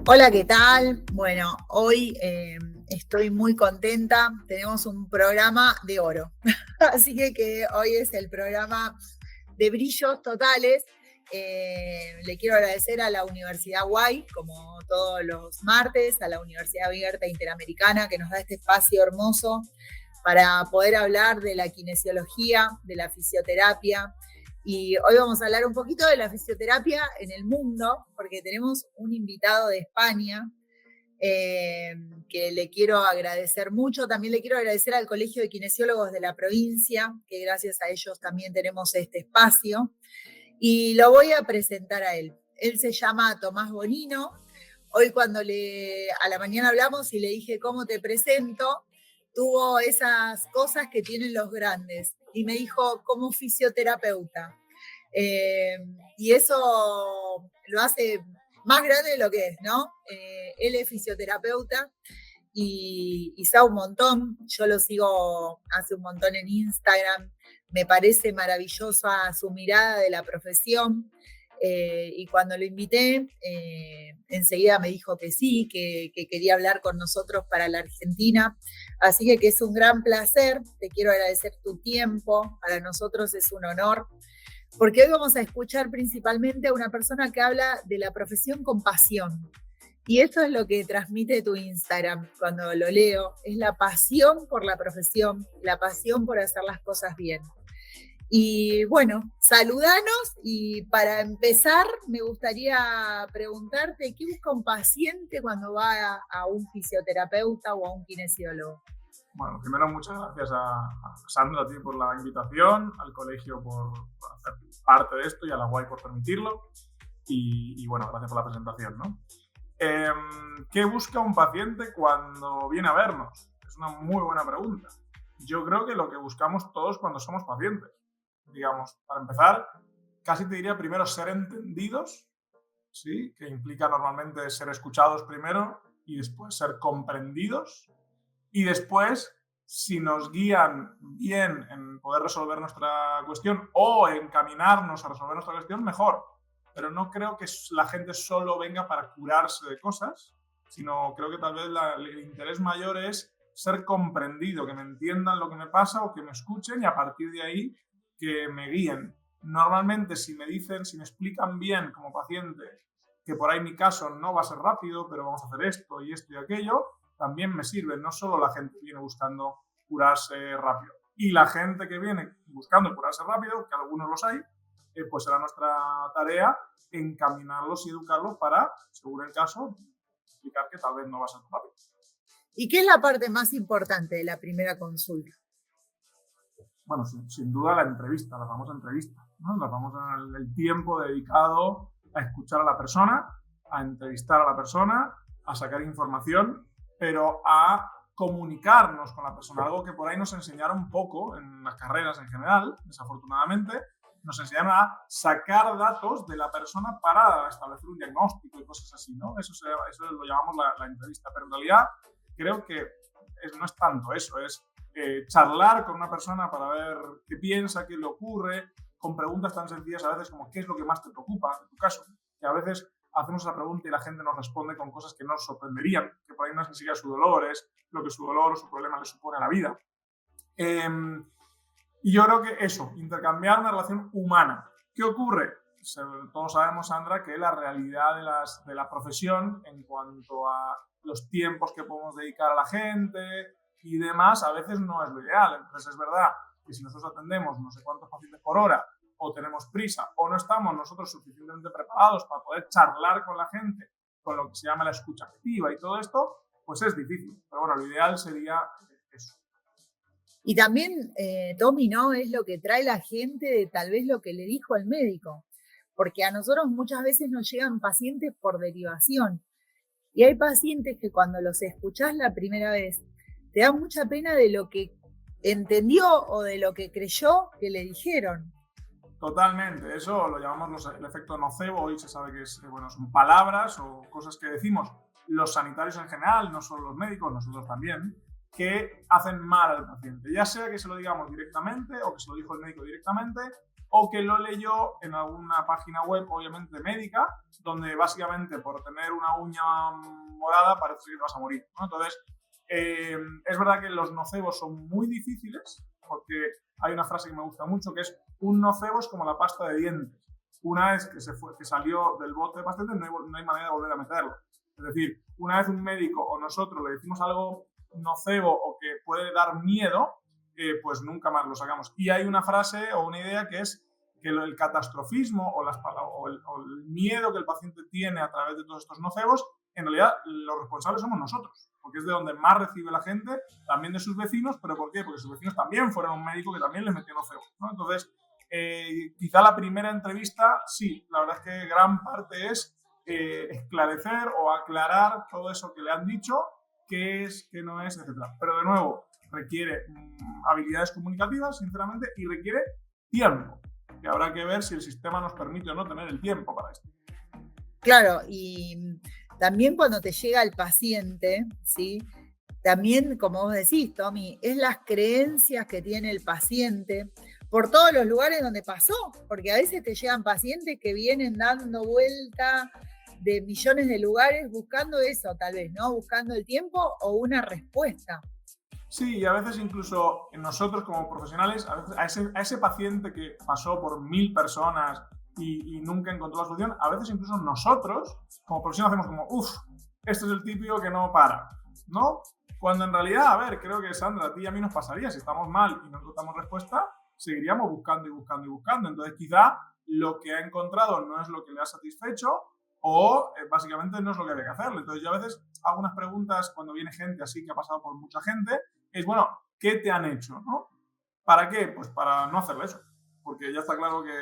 Hola, ¿qué tal? Bueno, hoy estoy muy contenta. Tenemos un programa de oro. Así que hoy es el programa de brillos totales. Le quiero agradecer a la Universidad Guay, como todos los martes, a la Universidad Abierta Interamericana, que nos da este espacio hermoso para poder hablar de la kinesiología, de la fisioterapia. Y hoy vamos a hablar un poquito de la fisioterapia en el mundo, porque tenemos un invitado de España que le quiero agradecer mucho. También le quiero agradecer al Colegio de Kinesiólogos de la provincia, que gracias a ellos también tenemos este espacio. Y lo voy a presentar a él. Él se llama Tomás Bonino. Hoy cuando a la mañana hablamos y le dije, ¿cómo te presento? Tuvo esas cosas que tienen los grandes. Y me dijo, como fisioterapeuta. Eh, y eso lo hace más grande de lo que es, ¿no? Él es fisioterapeuta y sabe un montón. Yo lo sigo hace un montón en Instagram. Me parece maravillosa su mirada de la profesión. Y cuando lo invité, enseguida me dijo que sí, que quería hablar con nosotros para la Argentina. Así que es un gran placer. Te quiero agradecer tu tiempo. Para nosotros es un honor. Porque hoy vamos a escuchar principalmente a una persona que habla de la profesión con pasión. Y eso es lo que transmite tu Instagram cuando lo leo. Es la pasión por la profesión, la pasión por hacer las cosas bien. Y bueno, saludanos y para empezar me gustaría preguntarte, ¿qué busca un paciente cuando va a un fisioterapeuta o a un kinesiólogo? Bueno, primero muchas gracias a Sandra, a ti por la invitación, al colegio por hacer parte de esto y a la UAI por permitirlo. Y bueno, gracias por la presentación, ¿no? ¿Qué busca un paciente cuando viene a vernos? Es una muy buena pregunta. Yo creo que lo que buscamos todos cuando somos pacientes. Digamos, para empezar, casi te diría primero ser entendidos, ¿sí? Que implica normalmente ser escuchados primero y después ser comprendidos. Y después, si nos guían bien en poder resolver nuestra cuestión o encaminarnos a resolver nuestra cuestión, mejor. Pero no creo que la gente solo venga para curarse de cosas, sino creo que tal vez el interés mayor es ser comprendido, que me entiendan lo que me pasa o que me escuchen y a partir de ahí que me guíen. Normalmente si me explican bien como paciente que por ahí mi caso no va a ser rápido, pero vamos a hacer esto y aquello, también me sirve. No solo la gente viene buscando curarse rápido. Y la gente que viene buscando curarse rápido, que algunos los hay, pues será nuestra tarea encaminarlos y educarlos para, según el caso, explicar que tal vez no va a ser rápido. ¿Y qué es la parte más importante de la primera consulta? Bueno, sin duda la entrevista, la famosa entrevista, ¿no? El tiempo dedicado a escuchar a la persona, a entrevistar a la persona, a sacar información, pero a comunicarnos con la persona, algo que por ahí nos enseñaron poco en las carreras en general, desafortunadamente, nos enseñaron a sacar datos de la persona para establecer un diagnóstico y cosas así, ¿no? Eso lo llamamos la entrevista, pero en realidad creo que no es tanto eso, es charlar con una persona para ver qué piensa, qué le ocurre, con preguntas tan sencillas a veces como qué es lo que más te preocupa, en tu caso, que a veces hacemos esa pregunta y la gente nos responde con cosas que nos sorprenderían, que por ahí no es ni siquiera su dolor, es lo que su dolor o su problema le supone a la vida. Y yo creo que eso, intercambiar una relación humana. ¿Qué ocurre? Todos sabemos, Sandra, que la realidad de la profesión en cuanto a los tiempos que podemos dedicar a la gente y demás, a veces no es lo ideal. Entonces es verdad que si nosotros atendemos no sé cuántos pacientes por hora, o tenemos prisa, o no estamos nosotros suficientemente preparados para poder charlar con la gente, con lo que se llama la escucha activa y todo esto, pues es difícil. Pero bueno, lo ideal sería eso. Y también, Tommy, ¿no? Es lo que trae la gente de tal vez lo que le dijo el médico. Porque a nosotros muchas veces nos llegan pacientes por derivación. Y hay pacientes que cuando los escuchás la primera vez, te da mucha pena de lo que entendió o de lo que creyó que le dijeron. Totalmente, eso lo llamamos el efecto nocebo. Hoy se sabe que son palabras o cosas que decimos los sanitarios en general, no solo los médicos, nosotros también, que hacen mal al paciente. Ya sea que se lo digamos directamente o que se lo dijo el médico directamente o que lo leyó en alguna página web, obviamente médica, donde básicamente por tener una uña morada parece que te vas a morir, ¿no? Entonces, es verdad que los nocebos son muy difíciles, porque hay una frase que me gusta mucho, que es: un nocebo es como la pasta de dientes. Una vez que salió del bote de pastillas, no hay manera de volver a meterlo. Es decir, una vez un médico o nosotros le decimos algo nocebo o que puede dar miedo, pues nunca más lo sacamos. Y hay una frase o una idea que es que el catastrofismo o el miedo que el paciente tiene a través de todos estos nocebos, en realidad los responsables somos nosotros, porque es de donde más recibe la gente, también de sus vecinos. ¿Pero por qué? Porque sus vecinos también fueron a un médico que también les metió nocebo, ¿no? Entonces, quizá la primera entrevista, sí, la verdad es que gran parte es esclarecer o aclarar todo eso que le han dicho, qué es, qué no es, etc. Pero de nuevo, requiere habilidades comunicativas, sinceramente, y requiere tiempo, que habrá que ver si el sistema nos permite o no tener el tiempo para esto. Claro, y también cuando te llega el paciente, ¿sí? También, como vos decís, Tommy, es las creencias que tiene el paciente por todos los lugares donde pasó, porque a veces te llegan pacientes que vienen dando vuelta de millones de lugares buscando eso, tal vez, ¿no? Buscando el tiempo o una respuesta. Sí, y a veces incluso nosotros como profesionales, a veces a ese paciente que pasó por 1000 personas y nunca encontró la solución, a veces incluso nosotros como profesionales hacemos como, este es el típico que no para, ¿no? Cuando en realidad, a ver, creo que Sandra, a ti y a mí nos pasaría, si estamos mal y no encontramos respuesta, seguiríamos buscando y buscando y buscando. Entonces quizá lo que ha encontrado no es lo que le ha satisfecho, o básicamente no es lo que había que hacerle. Entonces yo a veces hago unas preguntas cuando viene gente así que ha pasado por mucha gente, es, bueno, ¿qué te han hecho, no? ¿Para qué? Pues para no hacerle eso. Porque ya está claro que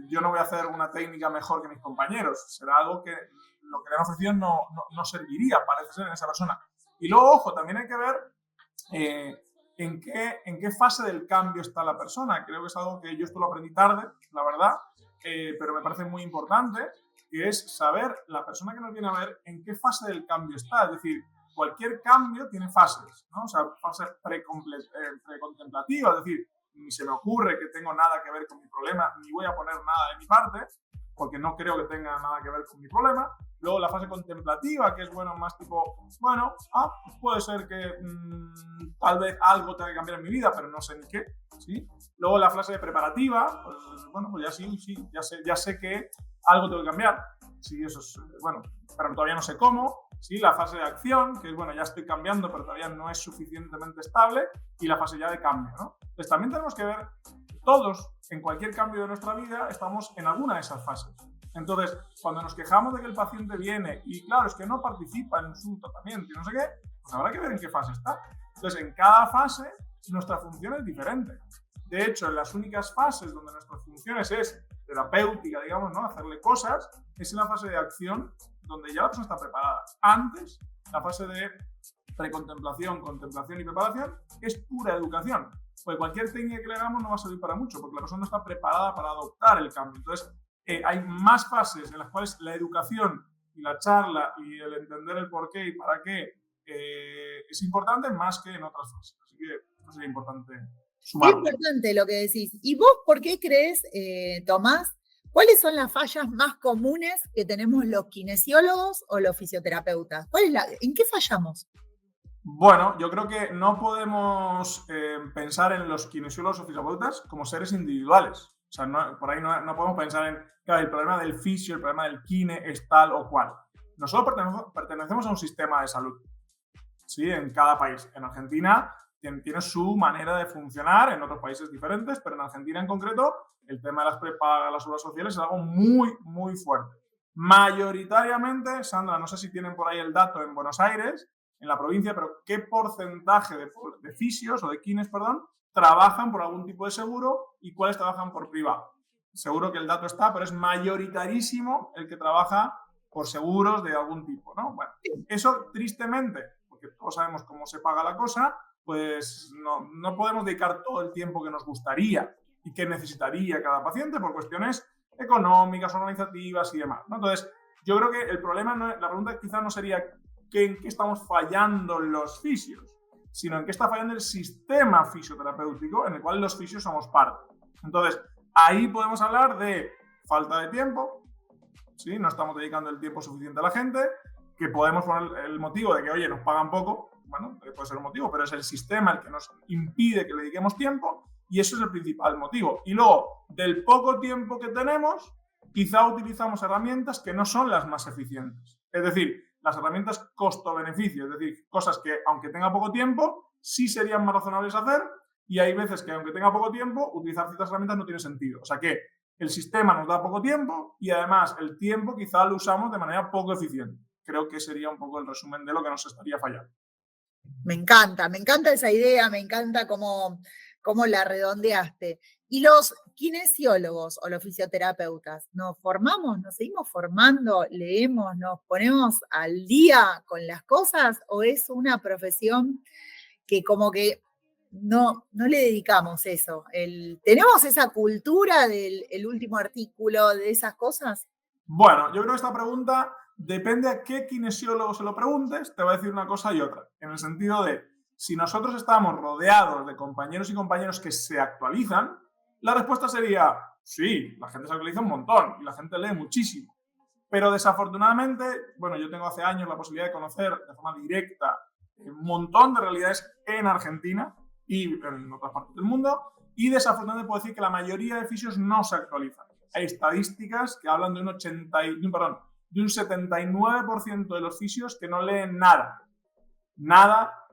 yo no voy a hacer una técnica mejor que mis compañeros. Será algo que lo que le han ofrecido no serviría, parece ser, en esa persona. Y luego, ojo, también hay que ver en qué fase del cambio está la persona. Creo que es algo que yo esto lo aprendí tarde, la verdad, pero me parece muy importante, que es saber la persona que nos viene a ver en qué fase del cambio está. Es decir, cualquier cambio tiene fases, ¿no? O sea, fase precontemplativa, es decir, ni se me ocurre que tengo nada que ver con mi problema, ni voy a poner nada de mi parte, porque no creo que tenga nada que ver con mi problema. Luego la fase contemplativa, que es, bueno, más tipo, bueno, puede ser que tal vez algo tenga que cambiar en mi vida, pero no sé ni qué, ¿sí? Luego la fase preparativa, pues bueno, pues ya sé que algo tengo que cambiar, sí, eso es, bueno, pero todavía no sé cómo. Sí, la fase de acción, que es, bueno, ya estoy cambiando, pero todavía no es suficientemente estable, y la fase ya de cambio, ¿no? Entonces también tenemos que ver, todos, en cualquier cambio de nuestra vida, estamos en alguna de esas fases. Entonces, cuando nos quejamos de que el paciente viene y, claro, es que no participa en su tratamiento y no sé qué, pues habrá que ver en qué fase está. Entonces, en cada fase, nuestra función es diferente. De hecho, en las únicas fases donde nuestras funciones es terapéutica, digamos, ¿no? Hacerle cosas, es en la fase de acción, donde ya la persona está preparada. Antes, la fase de precontemplación, contemplación y preparación es pura educación. Pues cualquier técnica que le hagamos no va a servir para mucho, porque la persona no está preparada para adoptar el cambio. Entonces, hay más fases en las cuales la educación y la charla y el entender el por qué y para qué es importante, más que en otras fases. Así que eso sería importante sumarlo. Es importante lo que decís. ¿Y vos por qué crees, Tomás, cuáles son las fallas más comunes que tenemos los kinesiólogos o los fisioterapeutas? ¿En qué fallamos? Bueno, yo creo que no podemos pensar en los kinesiólogos o fisioterapeutas como seres individuales. O sea, por ahí no podemos pensar en, claro, el problema del fisio, el problema del kine es tal o cual. Nosotros pertenecemos a un sistema de salud, ¿sí? En cada país. En Argentina tiene su manera de funcionar, en otros países diferentes, pero en Argentina en concreto el tema de las prepagas, las obras sociales es algo muy, muy fuerte. Mayoritariamente, Sandra, no sé si tienen por ahí el dato en Buenos Aires, en la provincia, pero ¿qué porcentaje de fisios o de kines, perdón, trabajan por algún tipo de seguro y cuáles trabajan por privado? Seguro que el dato está, pero es mayoritarísimo el que trabaja por seguros de algún tipo, ¿no? Bueno, eso tristemente, porque todos sabemos cómo se paga la cosa, pues no podemos dedicar todo el tiempo que nos gustaría y que necesitaría cada paciente por cuestiones económicas, organizativas y demás, ¿no? Entonces, yo creo que el problema, la pregunta quizá no sería en qué estamos fallando los fisios, sino en qué está fallando el sistema fisioterapéutico en el cual los fisios somos parte. Entonces, Ahí podemos hablar de falta de tiempo, ¿sí? No estamos dedicando el tiempo suficiente a la gente, que podemos poner el motivo de que, oye, nos pagan poco, bueno, puede ser un motivo, pero es el sistema el que nos impide que le dediquemos tiempo, y eso es el principal motivo. Y luego, del poco tiempo que tenemos, quizá utilizamos herramientas que no son las más eficientes. Es decir, las herramientas costo-beneficio, es decir, cosas que, aunque tenga poco tiempo, sí serían más razonables hacer, y hay veces que, aunque tenga poco tiempo, utilizar ciertas herramientas no tiene sentido. O sea que el sistema nos da poco tiempo y además el tiempo quizá lo usamos de manera poco eficiente. Creo que sería un poco el resumen de lo que nos estaría fallando. Me encanta esa idea, me encanta cómo la redondeaste. Y los kinesiólogos o los fisioterapeutas, ¿nos formamos, nos seguimos formando, leemos, nos ponemos al día con las cosas o es una profesión que como que no le dedicamos eso? ¿Tenemos esa cultura del último artículo, de esas cosas? Bueno, yo creo que esta pregunta depende a qué kinesiólogo se lo preguntes, te va a decir una cosa y otra. En el sentido de, si nosotros estamos rodeados de compañeros y compañeros que se actualizan, la respuesta sería, sí, la gente se actualiza un montón y la gente lee muchísimo. Pero desafortunadamente, bueno, yo tengo hace años la posibilidad de conocer de forma directa un montón de realidades en Argentina y en otras partes del mundo, y desafortunadamente puedo decir que la mayoría de fisios no se actualizan. Hay estadísticas que hablan de un 79% de los fisios que no leen nada. Nada.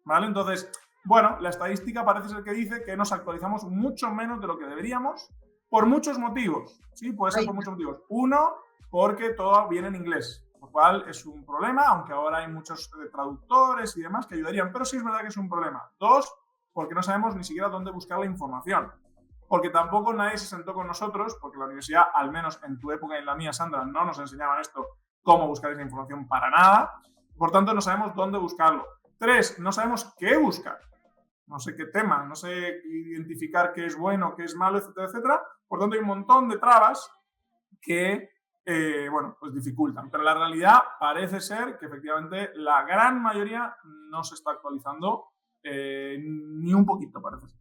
¿Vale? Entonces, bueno, la estadística parece ser que dice que nos actualizamos mucho menos de lo que deberíamos por muchos motivos. Sí, puede ser por muchos motivos. Uno, porque todo viene en inglés, lo cual es un problema, aunque ahora hay muchos traductores y demás que ayudarían, pero sí es verdad que es un problema. Dos, porque no sabemos ni siquiera dónde buscar la información. Porque tampoco nadie se sentó con nosotros, porque la universidad, al menos en tu época y en la mía, Sandra, no nos enseñaban esto, cómo buscar esa información para nada. Por tanto, no sabemos dónde buscarlo. Tres, no sabemos qué buscar. No sé qué tema, no sé identificar qué es bueno, qué es malo, etcétera, etcétera. Por tanto, hay un montón de trabas que, bueno, pues dificultan. Pero la realidad parece ser que efectivamente la gran mayoría no se está actualizando ni un poquito, parece ser.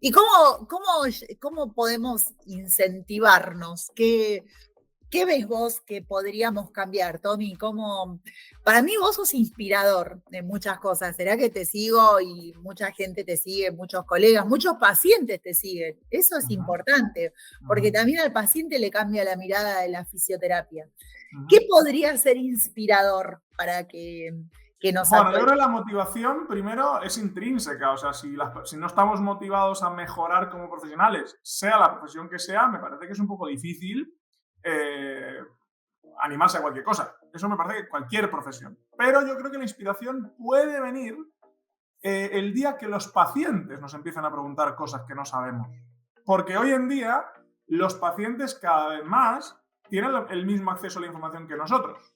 ¿Y cómo podemos incentivarnos? ¿Qué ves vos que podríamos cambiar, Tommy? Para mí vos sos inspirador de muchas cosas. ¿Será que te sigo y mucha gente te sigue, muchos colegas, muchos pacientes te siguen? Eso es importante, porque también al paciente le cambia la mirada de la fisioterapia. ¿Qué podría ser inspirador para que nos Bueno, yo creo que la motivación primero es intrínseca, o sea, si no estamos motivados a mejorar como profesionales, sea la profesión que sea, me parece que es un poco difícil animarse a cualquier cosa. Eso me parece que cualquier profesión. Pero yo creo que la inspiración puede venir el día que los pacientes nos empiezan a preguntar cosas que no sabemos. Porque hoy en día los pacientes cada vez más tienen el mismo acceso a la información que nosotros,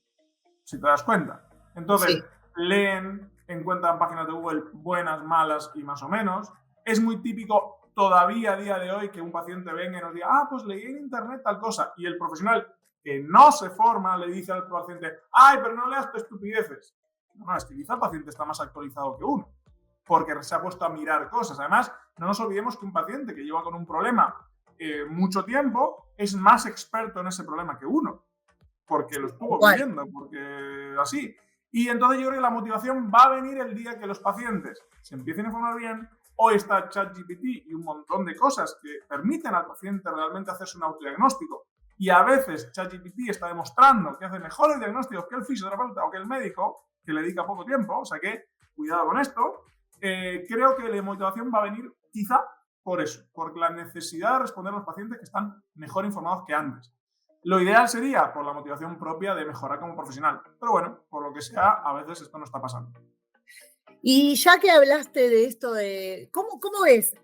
si te das cuenta. Entonces, sí, leen, encuentran páginas de Google buenas, malas y más o menos. Es muy típico todavía a día de hoy que un paciente venga y nos diga, pues leí en internet tal cosa, y el profesional que no se forma le dice al paciente, pero no leas tus estupideces. No, es que quizá el paciente está más actualizado que uno, porque se ha puesto a mirar cosas. Además, no nos olvidemos que un paciente que lleva con un problema mucho tiempo es más experto en ese problema que uno, porque lo estuvo viviendo, porque así. Y entonces yo creo que la motivación va a venir el día que los pacientes se empiecen a informar bien. Hoy está ChatGPT y un montón de cosas que permiten al paciente realmente hacerse un autodiagnóstico. Y a veces ChatGPT está demostrando que hace mejores diagnósticos que el fisioterapeuta o que el médico, que le dedica poco tiempo. O sea que, cuidado con esto. Creo que la motivación va a venir quizá por eso, por la necesidad de responder a los pacientes que están mejor informados que antes. Lo ideal sería por la motivación propia de mejorar como profesional. Pero bueno, por lo que sea, a veces esto no está pasando. Y ya que hablaste de esto de cómo es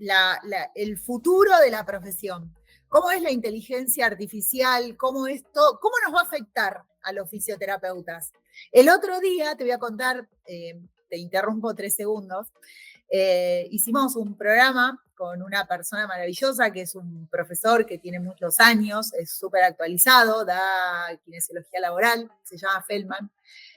el futuro de la profesión, cómo es la inteligencia artificial, cómo nos va a afectar a los fisioterapeutas. El otro día, te voy a contar, te interrumpo 3 segundos, hicimos un programa con una persona maravillosa que es un profesor que tiene muchos años, es súper actualizado, da kinesiología laboral, se llama Feldman.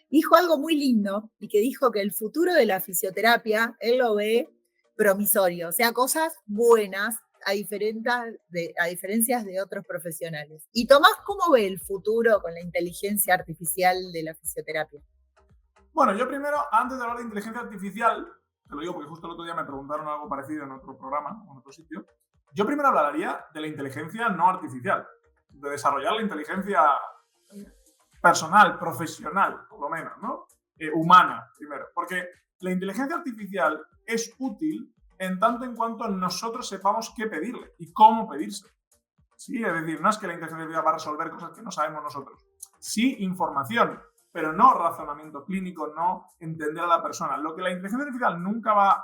Dijo algo muy lindo y que dijo que el futuro de la fisioterapia él lo ve promisorio, o sea, cosas buenas a diferencias de otros profesionales. Y Tomás, ¿cómo ve el futuro con la inteligencia artificial de la fisioterapia? Bueno, yo primero, antes de hablar de inteligencia artificial, te lo digo porque justo el otro día me preguntaron algo parecido en otro programa o en otro sitio, yo primero hablaría de la inteligencia no artificial, de desarrollar la inteligencia personal, profesional, por lo menos, ¿no? Humana, primero. Porque la inteligencia artificial es útil en tanto en cuanto nosotros sepamos qué pedirle y cómo pedírselo. ¿Sí? Es decir, no es que la inteligencia artificial va a resolver cosas que no sabemos nosotros. Sí, información, pero no razonamiento clínico, no entender a la persona. Lo que la inteligencia artificial nunca,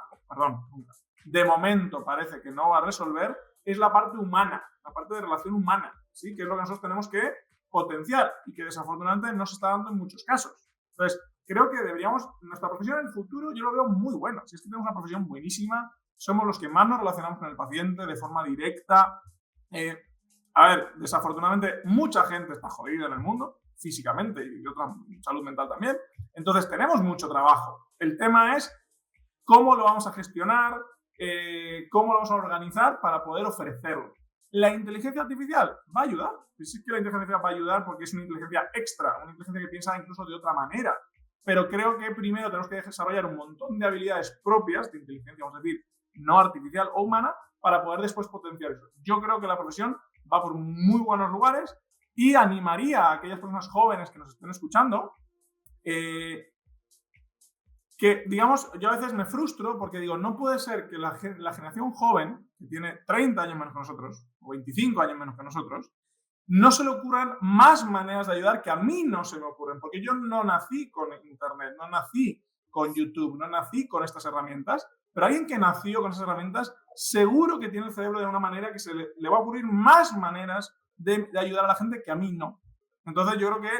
de momento parece que no va a resolver, es la parte humana, la parte de relación humana, ¿sí? Que es lo que nosotros tenemos que potenciar y que desafortunadamente no se está dando en muchos casos. Entonces, creo que nuestra profesión en el futuro yo lo veo muy bueno. Si es que tenemos una profesión buenísima, somos los que más nos relacionamos con el paciente de forma directa. A ver, desafortunadamente mucha gente está jodida en el mundo, físicamente y de otra salud mental también. Entonces tenemos mucho trabajo. El tema es cómo lo vamos a gestionar, cómo lo vamos a organizar para poder ofrecerlo. ¿La inteligencia artificial va a ayudar? Sí que la inteligencia artificial va a ayudar porque es una inteligencia extra, una inteligencia que piensa incluso de otra manera. Pero creo que primero tenemos que desarrollar un montón de habilidades propias de inteligencia, vamos a decir, no artificial o humana, para poder después potenciar eso. Yo creo que la profesión va por muy buenos lugares y animaría a aquellas personas jóvenes que nos estén escuchando que, digamos, yo a veces me frustro porque digo, no puede ser que la generación joven, que tiene 30 años menos que nosotros, o 25 años menos que nosotros, no se le ocurran más maneras de ayudar que a mí no se me ocurren, porque yo no nací con Internet, no nací con YouTube, no nací con estas herramientas, pero alguien que nació con esas herramientas seguro que tiene el cerebro de una manera que le va a ocurrir más maneras de ayudar a la gente que a mí no. Entonces yo creo que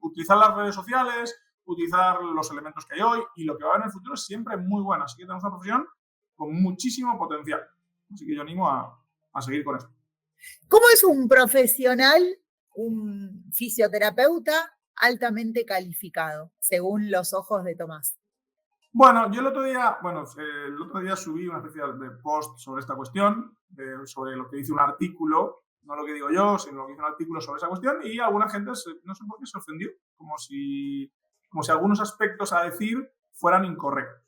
utilizar las redes sociales, utilizar los elementos que hay hoy y lo que va a haber en el futuro es siempre muy bueno. Así que tenemos una profesión con muchísimo potencial. Así que yo animo a seguir con esto. ¿Cómo es un profesional, un fisioterapeuta altamente calificado, según los ojos de Tomás? Bueno, yo el otro día subí una especie de post sobre esta cuestión, sobre lo que dice un artículo, no lo que digo yo, sino lo que dice un artículo sobre esa cuestión, y alguna gente, no sé por qué, se ofendió, como si algunos aspectos a decir fueran incorrectos.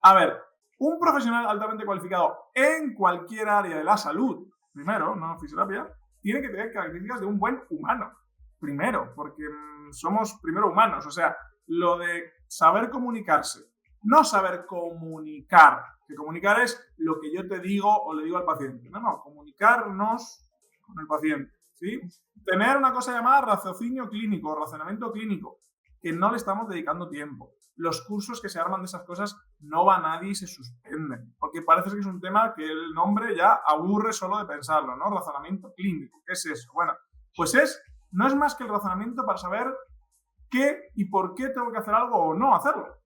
A ver, un profesional altamente cualificado en cualquier área de la salud, primero, no fisioterapia, tiene que tener características de un buen humano, primero, porque somos primero humanos, o sea, lo de saber comunicarse, no saber comunicar, que comunicar es lo que yo te digo o le digo al paciente, no, comunicarnos con el paciente, ¿sí? Tener una cosa llamada raciocinio clínico, razonamiento clínico, que no le estamos dedicando tiempo. Los cursos que se arman de esas cosas no va nadie y se suspenden, porque parece que es un tema que el nombre ya aburre solo de pensarlo, ¿no? Razonamiento clínico, ¿qué es eso? Bueno, pues no es más que el razonamiento para saber qué y por qué tengo que hacer algo o no hacerlo.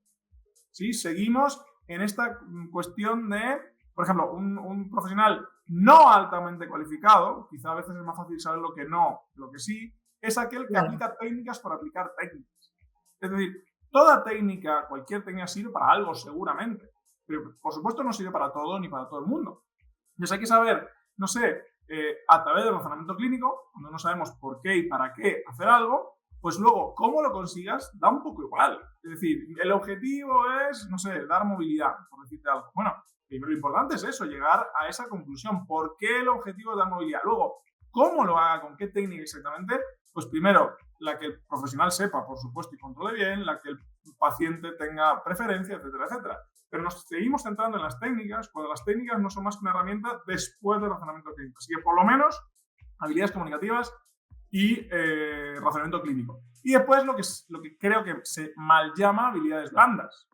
¿Sí? Seguimos en esta cuestión de, por ejemplo, un profesional no altamente cualificado, quizá a veces es más fácil saber lo que no, lo que sí, es aquel que aplica técnicas por aplicar técnicas. Es decir, toda técnica, cualquier técnica sirve para algo seguramente, pero por supuesto no sirve para todo ni para todo el mundo. Entonces hay que saber, no sé, a través del razonamiento clínico, cuando no sabemos por qué y para qué hacer algo, pues luego, cómo lo consigas, da un poco igual. Es decir, el objetivo es, no sé, dar movilidad, por decirte algo. Bueno, primero lo importante es eso, llegar a esa conclusión. ¿Por qué el objetivo es dar movilidad? Luego, ¿cómo lo haga? ¿Con qué técnica exactamente? Pues primero, la que el profesional sepa, por supuesto, y controle bien, la que el paciente tenga preferencia, etcétera, etcétera. Pero nos seguimos centrando en las técnicas, cuando las técnicas no son más que una herramienta después del razonamiento clínico. Así que, por lo menos, habilidades comunicativas y razonamiento clínico. Y después lo que creo que se mal llama habilidades blandas.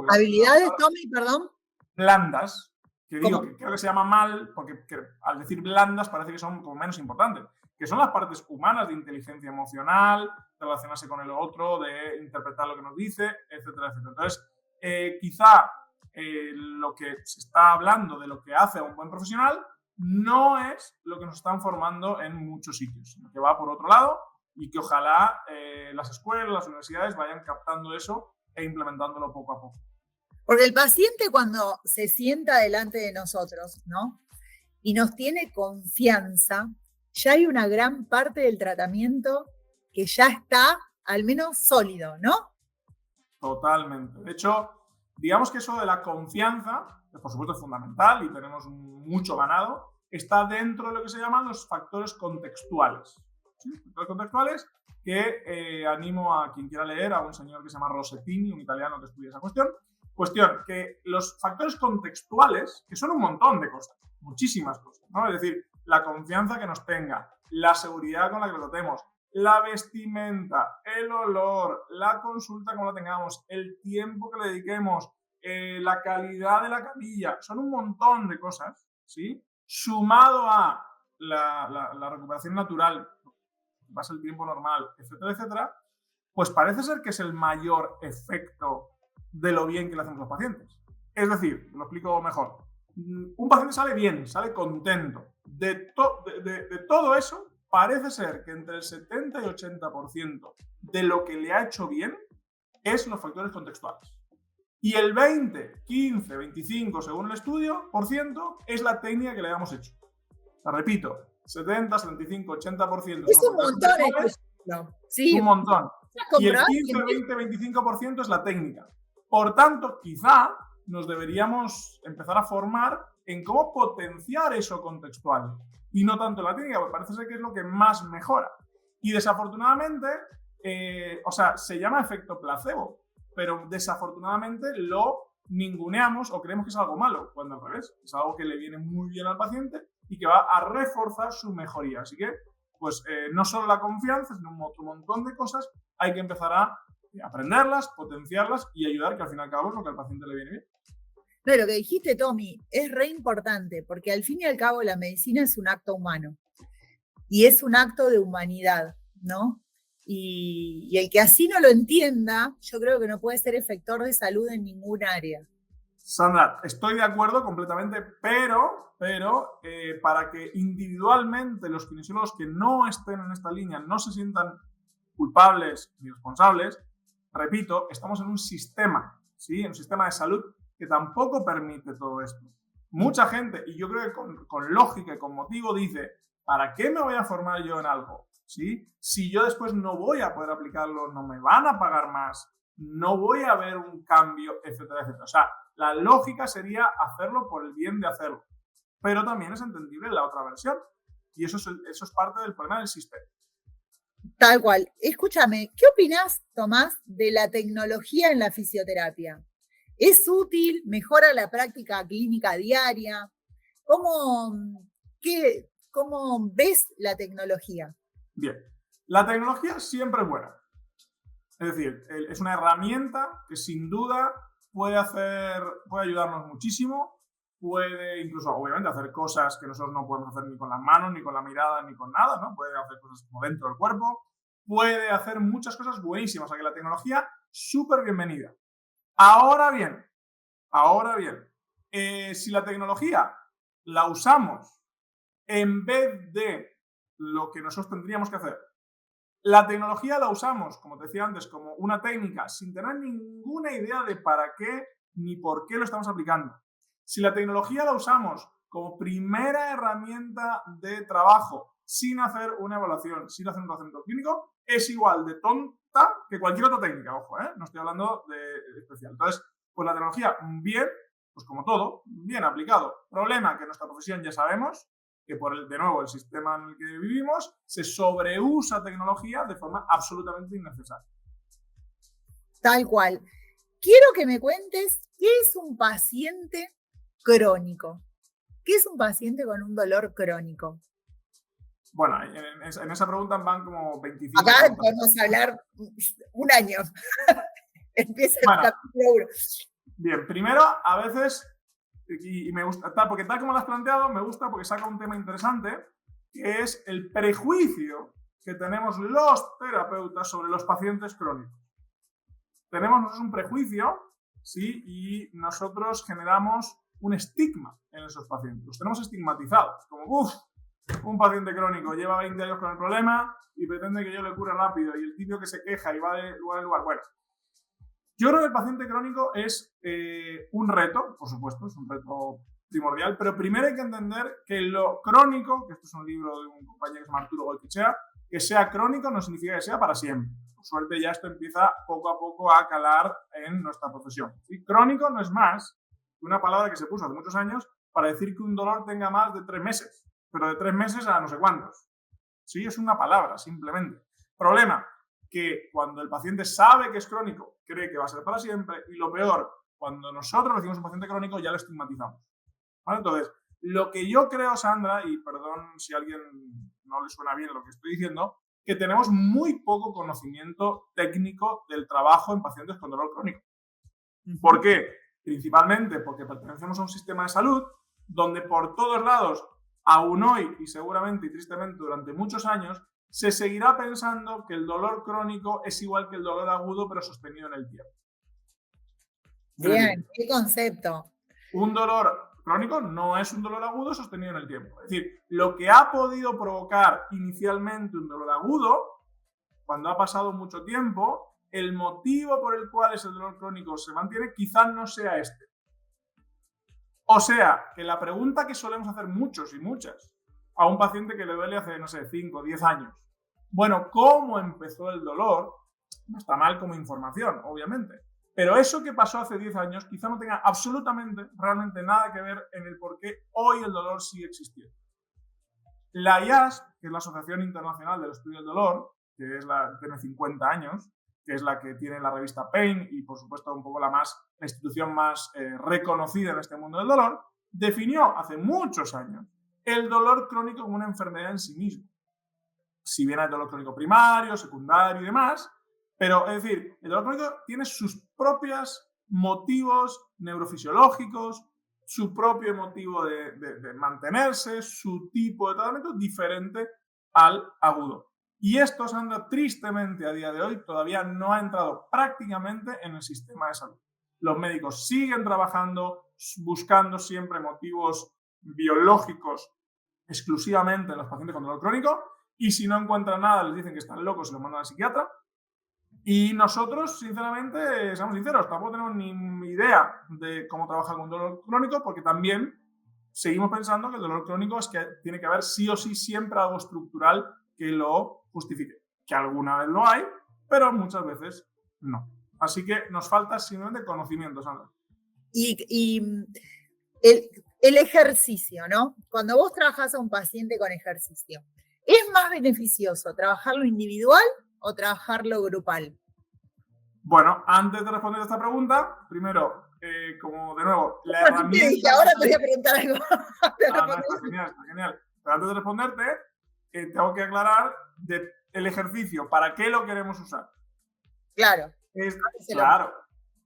¿Habilidades, Tommy, perdón? Blandas, que digo que creo que se llama mal, porque al decir blandas parece que son como menos importantes, que son las partes humanas de inteligencia emocional, de relacionarse con el otro, de interpretar lo que nos dice, etcétera, etcétera. Entonces, quizá lo que se está hablando de lo que hace a un buen profesional no es lo que nos están formando en muchos sitios, sino que va por otro lado y que ojalá las escuelas, las universidades vayan captando eso e implementándolo poco a poco. Porque el paciente cuando se sienta delante de nosotros, ¿no? y nos tiene confianza, ya hay una gran parte del tratamiento que ya está al menos sólido, ¿no? Totalmente. De hecho, digamos que eso de la confianza, que por supuesto es fundamental y tenemos mucho ganado, está dentro de lo que se llaman los factores contextuales. ¿Sí? Factores contextuales que animo a quien quiera leer, a un señor que se llama Rossettini, un italiano que estudia esa cuestión. Cuestión que los factores contextuales, que son un montón de cosas, muchísimas cosas, ¿no? Es decir, la confianza que nos tenga, la seguridad con la que lo tratemos, la vestimenta, el olor, la consulta como la tengamos, el tiempo que le dediquemos, la calidad de la camilla, son un montón de cosas, ¿sí? Sumado a la recuperación natural, pasa el tiempo normal, etcétera, etcétera, pues parece ser que es el mayor efecto de lo bien que le hacemos a los pacientes. Es decir, lo explico mejor. Un paciente sale bien, sale contento. De todo eso, parece ser que entre el 70 y 80% de lo que le ha hecho bien es los factores contextuales. Y el 20, 15, 25, según el estudio, por ciento, es la técnica que le hayamos hecho. La repito, 70, 75, 80% es un montón. Sí. Un montón. Y el 15, 20, 25% es la técnica. Por tanto, quizá nos deberíamos empezar a formar en cómo potenciar eso contextual y no tanto la técnica, porque parece ser que es lo que más mejora. Y desafortunadamente, se llama efecto placebo, pero desafortunadamente lo ninguneamos o creemos que es algo malo, cuando al revés, es algo que le viene muy bien al paciente y que va a reforzar su mejoría. Así que, pues, no solo la confianza, sino otro montón de cosas, hay que empezar a aprenderlas, potenciarlas y ayudar, que al fin y al cabo es lo que al paciente le viene bien. No, lo que dijiste, Tommy, es re importante, porque al fin y al cabo la medicina es un acto humano y es un acto de humanidad, ¿no? Y el que así no lo entienda, yo creo que no puede ser efector de salud en ningún área. Sandra, estoy de acuerdo completamente, pero para que individualmente los kinesiólogos que no estén en esta línea no se sientan culpables ni responsables, repito, estamos en un sistema, ¿sí? En un sistema de salud que tampoco permite todo esto. Mucha gente, y yo creo que con lógica y con motivo, dice, ¿para qué me voy a formar yo en algo? ¿Sí? Si yo después no voy a poder aplicarlo, no me van a pagar más, no voy a ver un cambio, etcétera, etcétera. O sea, la lógica sería hacerlo por el bien de hacerlo. Pero también es entendible la otra versión. Y eso es parte del problema del sistema. Tal cual. Escúchame, ¿qué opinas, Tomás, de la tecnología en la fisioterapia? ¿Es útil? ¿Mejora la práctica clínica diaria? ¿Cómo ves la tecnología? Bien, la tecnología siempre es buena. Es decir, es una herramienta que sin duda puede ayudarnos muchísimo, puede incluso, obviamente, hacer cosas que nosotros no podemos hacer ni con las manos, ni con la mirada, ni con nada, ¿no? Puede hacer cosas como dentro del cuerpo, puede hacer muchas cosas buenísimas, o sea que la tecnología, súper bienvenida. Ahora bien, si la tecnología la usamos en vez de lo que nosotros tendríamos que hacer, la tecnología la usamos, como te decía antes, como una técnica sin tener ninguna idea de para qué ni por qué lo estamos aplicando. Si la tecnología la usamos como primera herramienta de trabajo, sin hacer una evaluación, sin hacer un tratamiento clínico, es igual de tonta que cualquier otra técnica, ojo, no estoy hablando de especial. Entonces, pues la tecnología, bien, pues como todo, bien aplicado. Problema que en nuestra profesión ya sabemos, que de nuevo, el sistema en el que vivimos, se sobreusa tecnología de forma absolutamente innecesaria. Tal cual. Quiero que me cuentes qué es un paciente crónico. ¿Qué es un paciente con un dolor crónico? Bueno, en esa pregunta van como 25. Acá podemos hablar un año. Empieza el capítulo 1. Bien, primero, a veces, y me gusta, porque tal como lo has planteado, me gusta porque saca un tema interesante, que es el prejuicio que tenemos los terapeutas sobre los pacientes crónicos. Tenemos un prejuicio, ¿sí? Y nosotros generamos un estigma en esos pacientes. Los tenemos estigmatizados, como, un paciente crónico lleva 20 años con el problema y pretende que yo le cure rápido, y el tío que se queja y va de lugar en lugar. Bueno, yo creo que el paciente crónico es un reto, por supuesto, es un reto primordial, pero primero hay que entender que lo crónico, que esto es un libro de un compañero que se llama Arturo Goicoechea, que sea crónico no significa que sea para siempre. Por suerte ya esto empieza poco a poco a calar en nuestra profesión. ¿Sí? Crónico no es más que una palabra que se puso hace muchos años para decir que un dolor tenga más de 3 meses, pero de 3 meses a no sé cuántos. Sí, es una palabra, simplemente. Problema, que cuando el paciente sabe que es crónico, cree que va a ser para siempre, y lo peor, cuando nosotros recibimos un paciente crónico ya lo estigmatizamos. ¿Vale? Entonces, lo que yo creo, Sandra, y perdón si a alguien no le suena bien lo que estoy diciendo, que tenemos muy poco conocimiento técnico del trabajo en pacientes con dolor crónico. ¿Por qué? Principalmente porque pertenecemos a un sistema de salud donde por todos lados, aún hoy y seguramente y tristemente durante muchos años, se seguirá pensando que el dolor crónico es igual que el dolor agudo pero sostenido en el tiempo. Bien, qué concepto. Un dolor crónico no es un dolor agudo sostenido en el tiempo. Es decir, lo que ha podido provocar inicialmente un dolor agudo, cuando ha pasado mucho tiempo, el motivo por el cual ese dolor crónico se mantiene quizás no sea este. O sea, que la pregunta que solemos hacer muchos y muchas a un paciente que le duele hace, no sé, 5 o 10 años. Bueno, ¿cómo empezó el dolor? No está mal como información, obviamente. Pero eso que pasó hace 10 años quizá no tenga absolutamente, realmente nada que ver en el por qué hoy el dolor sigue existiendo. La IASP, que es la Asociación Internacional del Estudio del Dolor, que es tiene 50 años, que es la que tiene la revista Pain y, por supuesto, un poco la institución más reconocida en este mundo del dolor, definió hace muchos años el dolor crónico como una enfermedad en sí mismo. Si bien hay dolor crónico primario, secundario y demás, pero es decir, el dolor crónico tiene sus propios motivos neurofisiológicos, su propio motivo de mantenerse, su tipo de tratamiento diferente al agudo. Y esto, Sandra, tristemente a día de hoy todavía no ha entrado prácticamente en el sistema de salud. Los médicos siguen trabajando, buscando siempre motivos biológicos exclusivamente en los pacientes con dolor crónico, y si no encuentran nada les dicen que están locos y los mandan al psiquiatra. Y nosotros, sinceramente, seamos sinceros, tampoco tenemos ni idea de cómo trabajar con dolor crónico, porque también seguimos pensando que el dolor crónico es que tiene que haber sí o sí siempre algo estructural que lo justifique. Que alguna vez lo hay, pero muchas veces no. Así que nos falta simplemente conocimiento, Sandra. Y el ejercicio, ¿no? Cuando vos trabajás a un paciente con ejercicio, ¿es más beneficioso trabajarlo individual o trabajarlo grupal? Bueno, antes de responder a esta pregunta, primero, como de nuevo, la herramienta... Te dije, ahora te voy a preguntar algo. Está genial, está genial. Pero antes de responderte, tengo que aclarar el ejercicio, ¿para qué lo queremos usar? Claro. Claro,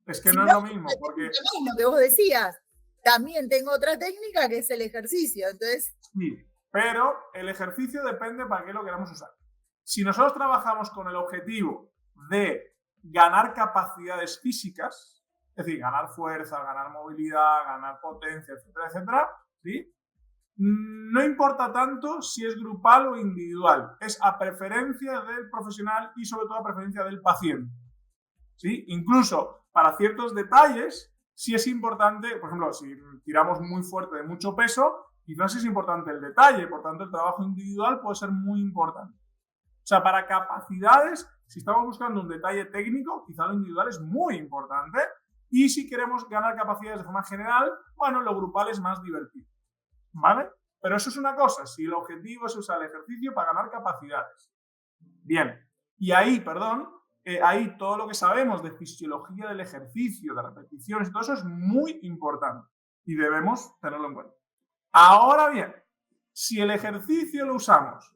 es que si no es lo mismo. Porque... lo que vos decías, también tengo otra técnica que es el ejercicio. Entonces... Sí, pero el ejercicio depende para qué lo queramos usar. Si nosotros trabajamos con el objetivo de ganar capacidades físicas, es decir, ganar fuerza, ganar movilidad, ganar potencia, etcétera, etcétera, ¿sí? No importa tanto si es grupal o individual, es a preferencia del profesional y sobre todo a preferencia del paciente, ¿sí? Incluso para ciertos detalles, sí es importante, por ejemplo, si tiramos muy fuerte de mucho peso, quizás es importante el detalle, por tanto el trabajo individual puede ser muy importante. O sea, para capacidades, si estamos buscando un detalle técnico, quizá lo individual es muy importante. Y si queremos ganar capacidades de forma general, bueno, lo grupal es más divertido. ¿Vale? Pero eso es una cosa, si el objetivo es usar el ejercicio para ganar capacidades. Bien. Y ahí, ahí todo lo que sabemos de fisiología del ejercicio, de repeticiones y todo eso es muy importante. Y debemos tenerlo en cuenta. Ahora bien, si el ejercicio lo usamos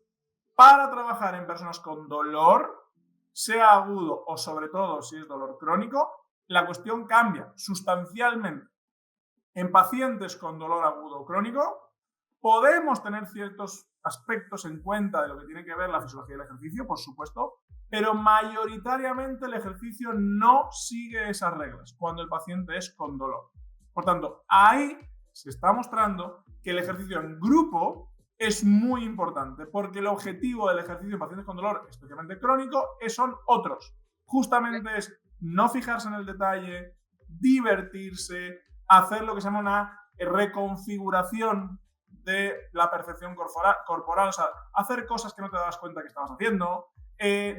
para trabajar en personas con dolor, sea agudo o sobre todo si es dolor crónico, la cuestión cambia sustancialmente. En pacientes con dolor agudo o crónico, podemos tener ciertos aspectos en cuenta de lo que tiene que ver la fisiología del ejercicio, por supuesto, pero mayoritariamente el ejercicio no sigue esas reglas cuando el paciente es con dolor. Por tanto, ahí se está mostrando que el ejercicio en grupo es muy importante, porque el objetivo del ejercicio en pacientes con dolor, especialmente crónico, son otros. Justamente es no fijarse en el detalle, divertirse, hacer lo que se llama una reconfiguración de la percepción corporal, o sea, hacer cosas que no te das cuenta que estabas haciendo.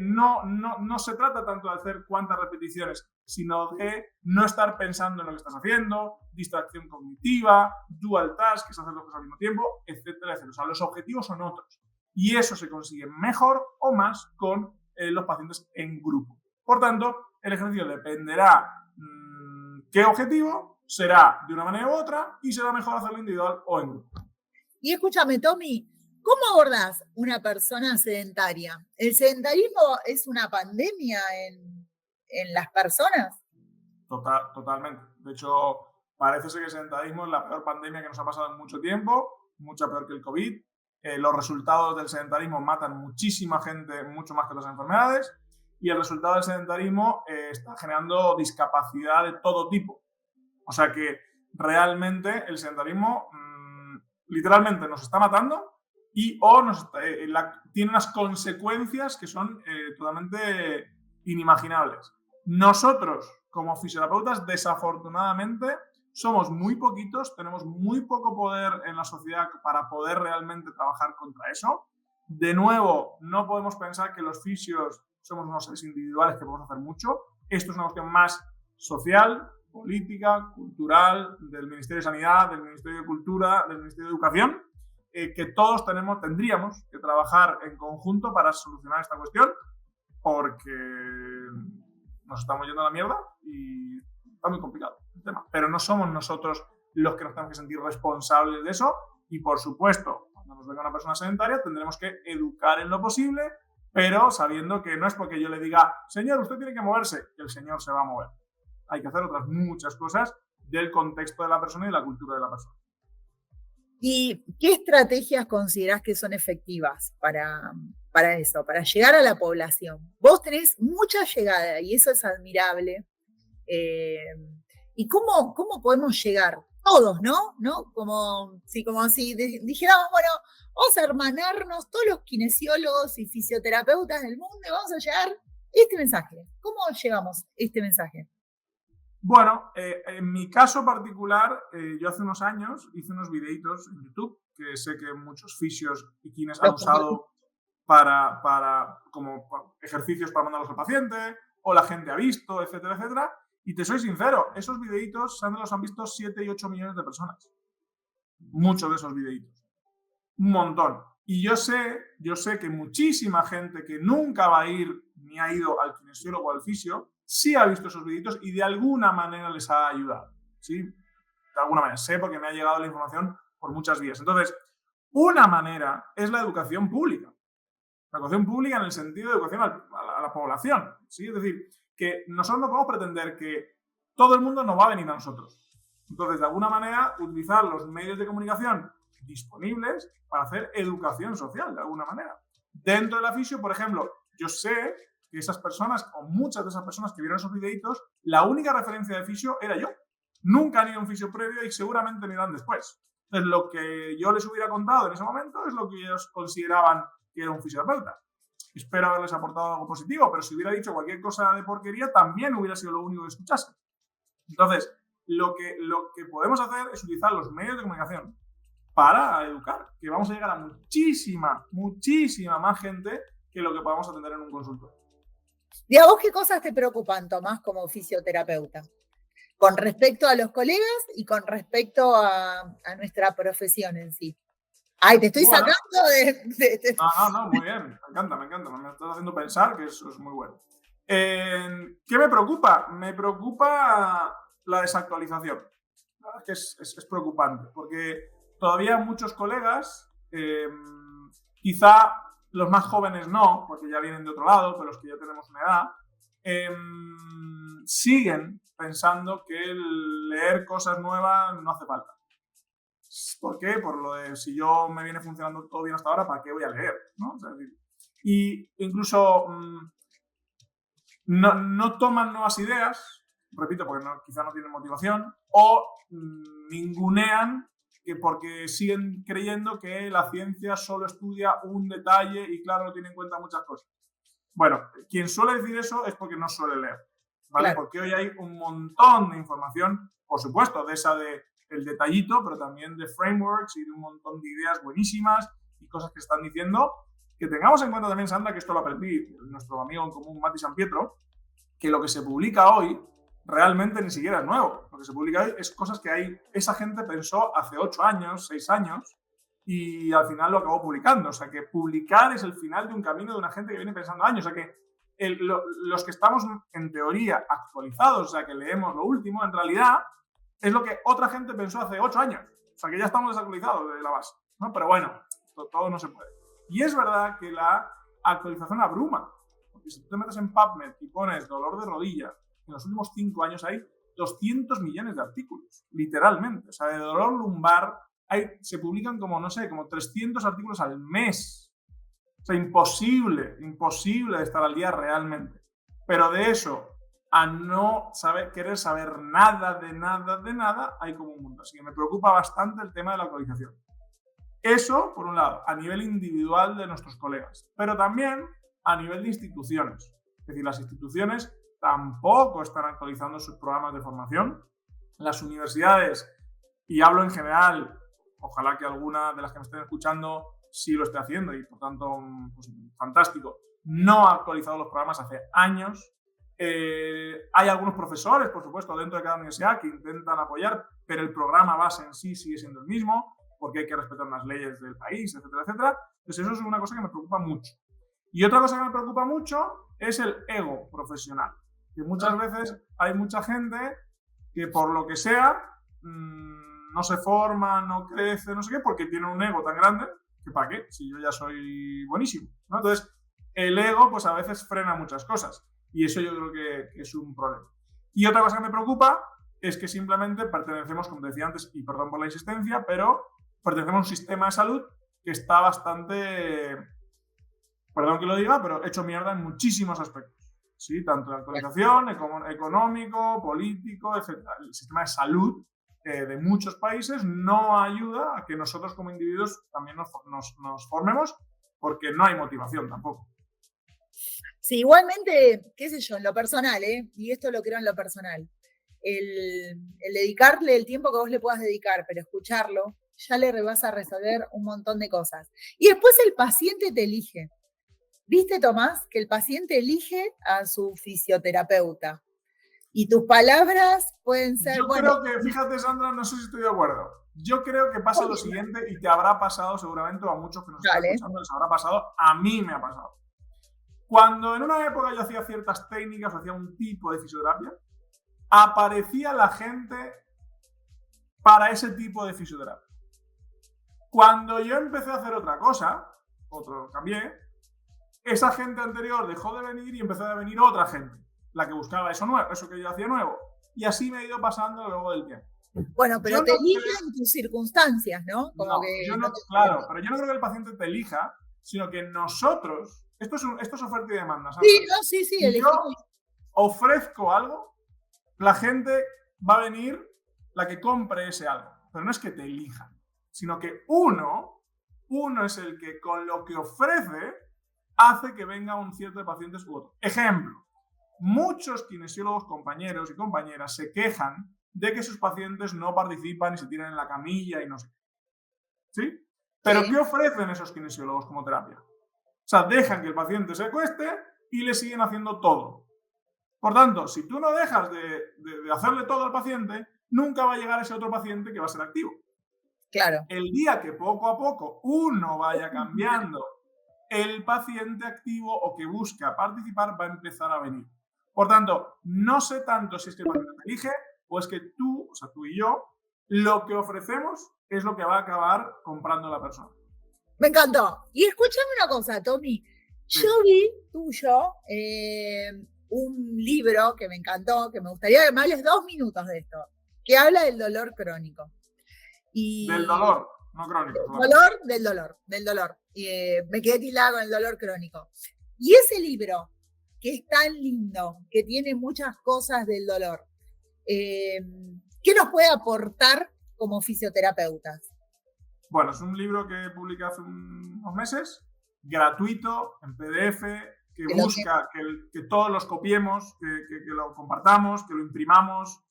No se trata tanto de hacer cuántas repeticiones, sino de no estar pensando en lo que estás haciendo, distracción cognitiva, dual task, que es hacer dos cosas al mismo tiempo, etcétera, etcétera. O sea, los objetivos son otros. Y eso se consigue mejor o más con los pacientes en grupo. Por tanto, el ejercicio dependerá qué objetivo, será de una manera u otra y será mejor hacerlo individual o en grupo. Y escúchame, Tommy, ¿cómo abordás una persona sedentaria? ¿El sedentarismo es una pandemia en las personas? Totalmente. De hecho, parece ser que el sedentarismo es la peor pandemia que nos ha pasado en mucho tiempo, mucho peor que el COVID. Los resultados del sedentarismo matan muchísima gente, mucho más que otras enfermedades, y el resultado del sedentarismo está generando discapacidad de todo tipo. O sea que realmente el sedentarismo literalmente nos está matando y tiene unas consecuencias que son totalmente inimaginables. Nosotros, como fisioterapeutas, desafortunadamente, somos muy poquitos, tenemos muy poco poder en la sociedad para poder realmente trabajar contra eso. De nuevo, no podemos pensar que los fisios somos unos seres individuales que podemos hacer mucho. Esto es una cuestión más social, política, cultural, del Ministerio de Sanidad, del Ministerio de Cultura, del Ministerio de Educación, que todos tendríamos que trabajar en conjunto para solucionar esta cuestión, porque nos estamos yendo a la mierda y está muy complicado el tema. Pero no somos nosotros los que nos tenemos que sentir responsables de eso y, por supuesto, cuando nos venga una persona sedentaria tendremos que educar en lo posible, pero sabiendo que no es porque yo le diga, señor, usted tiene que moverse, que el señor se va a mover. Hay que hacer otras muchas cosas del contexto de la persona y de la cultura de la persona. ¿Y qué estrategias considerás que son efectivas para eso, para llegar a la población? Vos tenés mucha llegada y eso es admirable. ¿Y cómo podemos llegar? Todos, ¿no? Como si dijéramos, bueno, vamos a hermanarnos todos los kinesiólogos y fisioterapeutas del mundo y vamos a llegar este mensaje. ¿Cómo llevamos este mensaje? Bueno, en mi caso particular, yo hace unos años hice unos videitos en YouTube que sé que muchos fisios y kines han usado como ejercicios para mandarlos al paciente, o la gente ha visto, etcétera, etcétera. Y te soy sincero, esos videitos los han visto 7 y 8 millones de personas. Muchos de esos videitos. Un montón. Y yo sé que muchísima gente que nunca va a ir ni ha ido al kinesiólogo o al fisio, sí ha visto esos videitos y de alguna manera les ha ayudado. ¿Sí? De alguna manera. Sé porque me ha llegado la información por muchas vías. Entonces, una manera es la educación pública. La educación pública en el sentido de educación a la población. ¿Sí? Es decir, que nosotros no podemos pretender que todo el mundo nos va a venir a nosotros. Entonces, de alguna manera, utilizar los medios de comunicación disponibles para hacer educación social, de alguna manera. Dentro de la fisio, por ejemplo, yo sé que esas personas, o muchas de esas personas que vieron esos videitos, la única referencia de fisio era yo. Nunca han ido a un fisio previo y seguramente me irán después. Entonces, lo que yo les hubiera contado en ese momento es lo que ellos consideraban que era un fisioterapeuta. Espero haberles aportado algo positivo, pero si hubiera dicho cualquier cosa de porquería, también hubiera sido lo único que escuchasen. Entonces, lo que podemos hacer es utilizar los medios de comunicación para educar, que vamos a llegar a muchísima más gente que lo que podamos atender en un consultorio. ¿Y a vos qué cosas te preocupan, Tomás, como fisioterapeuta? Con respecto a los colegas y con respecto a nuestra profesión en sí. Ay, te estoy sacando de... No, muy bien, me encanta. Me estás haciendo pensar que eso es muy bueno. ¿Qué me preocupa? Me preocupa la desactualización. La verdad es que es preocupante, porque todavía muchos colegas, quizá los más jóvenes no, porque ya vienen de otro lado, pero los que ya tenemos una edad, siguen pensando que leer cosas nuevas no hace falta. ¿Por qué? Por lo de si yo me viene funcionando todo bien hasta ahora, ¿para qué voy a leer? ¿No? O sea, y incluso no toman nuevas ideas, repito, porque quizá no tienen motivación, o ningunean porque siguen creyendo que la ciencia solo estudia un detalle y, claro, no tiene en cuenta muchas cosas. Bueno, quien suele decir eso es porque no suele leer. ¿vale? Claro. Porque hoy hay un montón de información, por supuesto, de esa el detallito, pero también de frameworks y de un montón de ideas buenísimas y cosas que están diciendo. Que tengamos en cuenta también, Sandra, que esto lo aprendí nuestro amigo en común, Mati Sampietro, que lo que se publica hoy realmente ni siquiera es nuevo. Lo que se publica hoy es cosas que esa gente pensó hace 8 años, 6 años, y al final lo acabó publicando. O sea, que publicar es el final de un camino de una gente que viene pensando años. O sea, que los que estamos, en teoría, actualizados, o sea, que leemos lo último, en realidad es lo que otra gente pensó hace 8 años. O sea, que ya estamos desactualizados de la base, ¿no? Pero bueno, todo no se puede. Y es verdad que la actualización abruma. Porque si tú te metes en PubMed y pones dolor de rodilla, en los últimos 5 años hay 200 millones de artículos, literalmente. O sea, de dolor lumbar se publican como 300 artículos al mes. O sea, imposible de estar al día realmente. Pero de eso a no querer saber nada, hay como un mundo. Así que me preocupa bastante el tema de la actualización. Eso, por un lado, a nivel individual de nuestros colegas, pero también a nivel de instituciones. Es decir, las instituciones tampoco están actualizando sus programas de formación. Las universidades, y hablo en general, ojalá que alguna de las que me estén escuchando sí lo esté haciendo y por tanto, pues, fantástico, no ha actualizado los programas hace años. Hay algunos profesores, por supuesto, dentro de cada universidad que intentan apoyar, pero el programa base en sí sigue siendo el mismo, porque hay que respetar las leyes del país, etcétera, etcétera. Entonces eso es una cosa que me preocupa mucho. Y otra cosa que me preocupa mucho es el ego profesional. Que muchas veces hay mucha gente que por lo que sea no se forma, no crece, no sé qué, porque tiene un ego tan grande que ¿para qué? Si yo ya soy buenísimo, ¿no? Entonces el ego pues a veces frena muchas cosas y eso yo creo que es un problema. Y otra cosa que me preocupa es que simplemente pertenecemos, como te decía antes, y perdón por la insistencia, pero pertenecemos a un sistema de salud que está bastante, perdón que lo diga, pero hecho mierda en muchísimos aspectos. ¿Sí? Tanto de actualización, económico, político, etc. El sistema de salud de muchos países no ayuda a que nosotros como individuos también nos formemos porque no hay motivación tampoco. Sí, igualmente, qué sé yo, en lo personal, y esto lo creo en lo personal, el dedicarle el tiempo que vos le puedas dedicar, pero escucharlo, ya le vas a resolver un montón de cosas. Y después el paciente te elige. ¿Viste, Tomás? Que el paciente elige a su fisioterapeuta. Y tus palabras pueden ser... Yo creo que, fíjate, Sandra, no sé si estoy de acuerdo. Yo creo que pasa lo siguiente y te habrá pasado seguramente, o a muchos que nos están escuchando les habrá pasado, a mí me ha pasado. Cuando en una época yo hacía ciertas técnicas, hacía un tipo de fisioterapia, aparecía la gente para ese tipo de fisioterapia. Cuando yo empecé a hacer otra cosa, cambié, esa gente anterior dejó de venir y empezó a venir otra gente, la que buscaba eso nuevo, eso que yo hacía nuevo. Y así me he ido pasando a lo largo del tiempo. Bueno, pero te eligen tus circunstancias, ¿no? Claro, pero yo no creo que el paciente te elija, sino que nosotros, esto es oferta y demanda, ¿sabes? Sí, si yo ofrezco algo, la gente va a venir, la que compre ese algo, pero no es que te elijan, sino que uno es el que con lo que ofrece hace que venga un cierto de pacientes u otro. Ejemplo, muchos kinesiólogos, compañeros y compañeras se quejan de que sus pacientes no participan y se tiran en la camilla y no sé qué. ¿Sí? Pero ¿qué ofrecen esos kinesiólogos como terapia? O sea, dejan que el paciente se acueste y le siguen haciendo todo. Por tanto, si tú no dejas de hacerle todo al paciente, nunca va a llegar ese otro paciente que va a ser activo. Claro. El día que poco a poco uno vaya cambiando, el paciente activo o que busca participar va a empezar a venir. Por tanto, no sé tanto si es que el paciente te elige o es que tú y yo, lo que ofrecemos es lo que va a acabar comprando la persona. Me encantó. Y escúchame una cosa, Tommy. Sí. Yo vi tuyo un libro que me encantó, que me gustaría que me hables 2 minutos de esto, que habla del dolor crónico. Del dolor, no crónico. Del dolor. Me quedé tilada con el dolor crónico. Y ese libro, que es tan lindo, que tiene muchas cosas del dolor, ¿qué nos puede aportar como fisioterapeutas? Bueno, es un libro que publiqué hace unos meses, gratuito, en PDF, que busca que todos los copiemos, que lo compartamos, que lo imprimamos,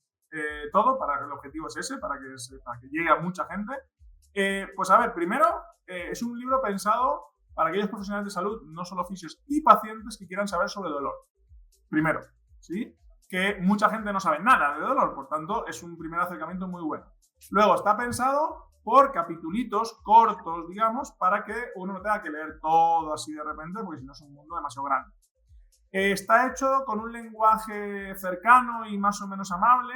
todo, para que el objetivo es ese, para que llegue a mucha gente. Pues a ver, primero, es un libro pensado para aquellos profesionales de salud, no solo fisios, y pacientes que quieran saber sobre dolor. Primero, ¿sí? Que mucha gente no sabe nada de dolor, por tanto, es un primer acercamiento muy bueno. Luego, está pensado por capitulitos cortos, digamos, para que uno no tenga que leer todo así de repente, porque si no es un mundo demasiado grande. Está hecho con un lenguaje cercano y más o menos amable,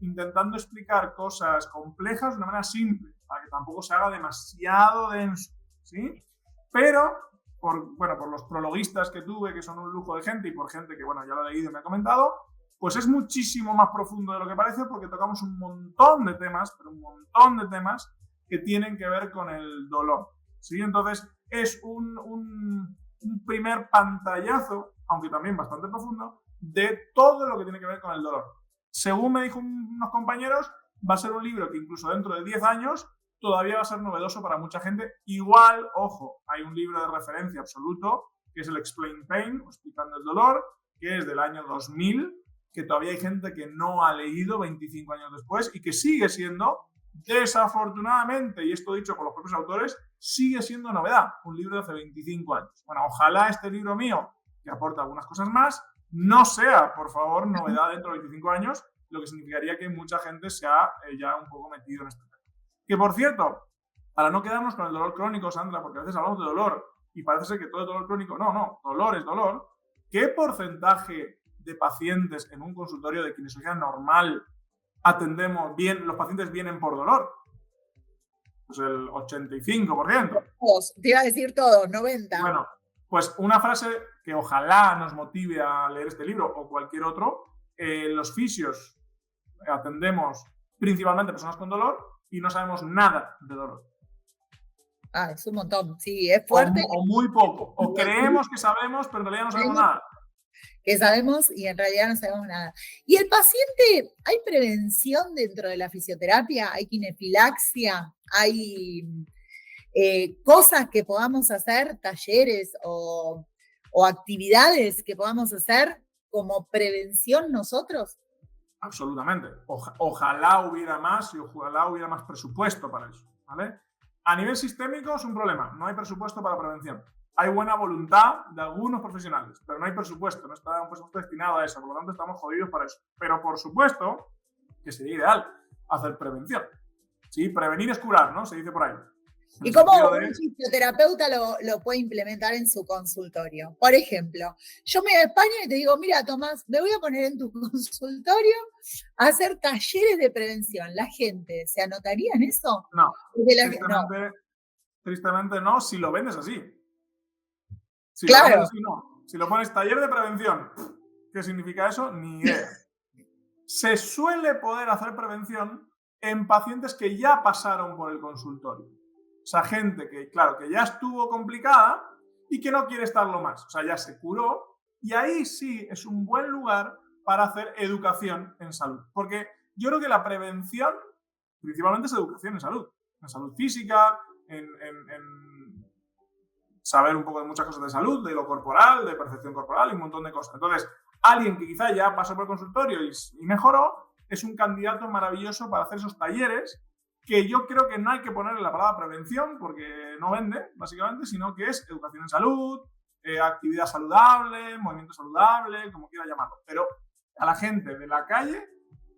intentando explicar cosas complejas de una manera simple, para que tampoco se haga demasiado denso, ¿sí? Pero, por los prologuistas que tuve, que son un lujo de gente, y por gente que, bueno, ya lo he leído y me ha comentado, pues es muchísimo más profundo de lo que parece, porque tocamos un montón de temas, pero un montón de temas que tienen que ver con el dolor, ¿sí? Entonces, es un primer pantallazo, aunque también bastante profundo, de todo lo que tiene que ver con el dolor. Según me dijo unos compañeros, va a ser un libro que incluso dentro de 10 años todavía va a ser novedoso para mucha gente. Igual, ojo, hay un libro de referencia absoluto, que es el Explain Pain, Explicando el Dolor, que es del año 2000, que todavía hay gente que no ha leído 25 años después y que sigue siendo, desafortunadamente, y esto dicho por los propios autores, sigue siendo novedad, un libro de hace 25 años. Bueno, ojalá este libro mío, que aporta algunas cosas más, no sea, por favor, novedad dentro de 25 años, lo que significaría que mucha gente se ha ya un poco metido en este tema. Que, por cierto, para no quedarnos con el dolor crónico, Sandra, porque a veces hablamos de dolor y parece ser que todo es dolor crónico. No, dolor es dolor. ¿Qué porcentaje de pacientes en un consultorio de kinesiología normal atendemos bien, los pacientes vienen por dolor? Pues el 85%. Te iba a decir todo, 90%. Bueno, pues una frase que ojalá nos motive a leer este libro o cualquier otro. Los fisios atendemos principalmente personas con dolor y no sabemos nada de dolor. Es un montón, sí, es fuerte. O muy poco. O creemos que sabemos, pero en realidad no sabemos nada. Que sabemos y en realidad no sabemos nada. ¿Y el paciente, hay prevención dentro de la fisioterapia? ¿Hay kinefilaxia? ¿Hay cosas que podamos hacer, talleres o actividades que podamos hacer como prevención nosotros? Absolutamente. Ojalá hubiera más y ojalá hubiera más presupuesto para eso, ¿vale? A nivel sistémico es un problema, no hay presupuesto para prevención. Hay buena voluntad de algunos profesionales, pero no hay presupuesto, no está un presupuesto destinado a eso, por lo tanto estamos jodidos para eso. Pero por supuesto que sería ideal hacer prevención. Sí, prevenir es curar, ¿no? Se dice por ahí. ¿Y cómo un fisioterapeuta lo puede implementar en su consultorio? Por ejemplo, yo me voy a España y te digo, mira, Tomás, me voy a poner en tu consultorio a hacer talleres de prevención. ¿La gente se anotaría en eso? No, tristemente no, si lo vendes así. Si claro. Lo vendes así, no. Si lo pones taller de prevención, ¿qué significa eso? Ni idea. Se suele poder hacer prevención en pacientes que ya pasaron por el consultorio. O sea, gente que, claro, que ya estuvo complicada y que no quiere estarlo más. O sea, ya se curó y ahí sí es un buen lugar para hacer educación en salud. Porque yo creo que la prevención principalmente es educación en salud física, en saber un poco de muchas cosas de salud, de lo corporal, de percepción corporal y un montón de cosas. Entonces, alguien que quizá ya pasó por el consultorio y mejoró, es un candidato maravilloso para hacer esos talleres que yo creo que no hay que ponerle la palabra prevención porque no vende, básicamente, sino que es educación en salud, actividad saludable, movimiento saludable, como quiera llamarlo. Pero a la gente de la calle,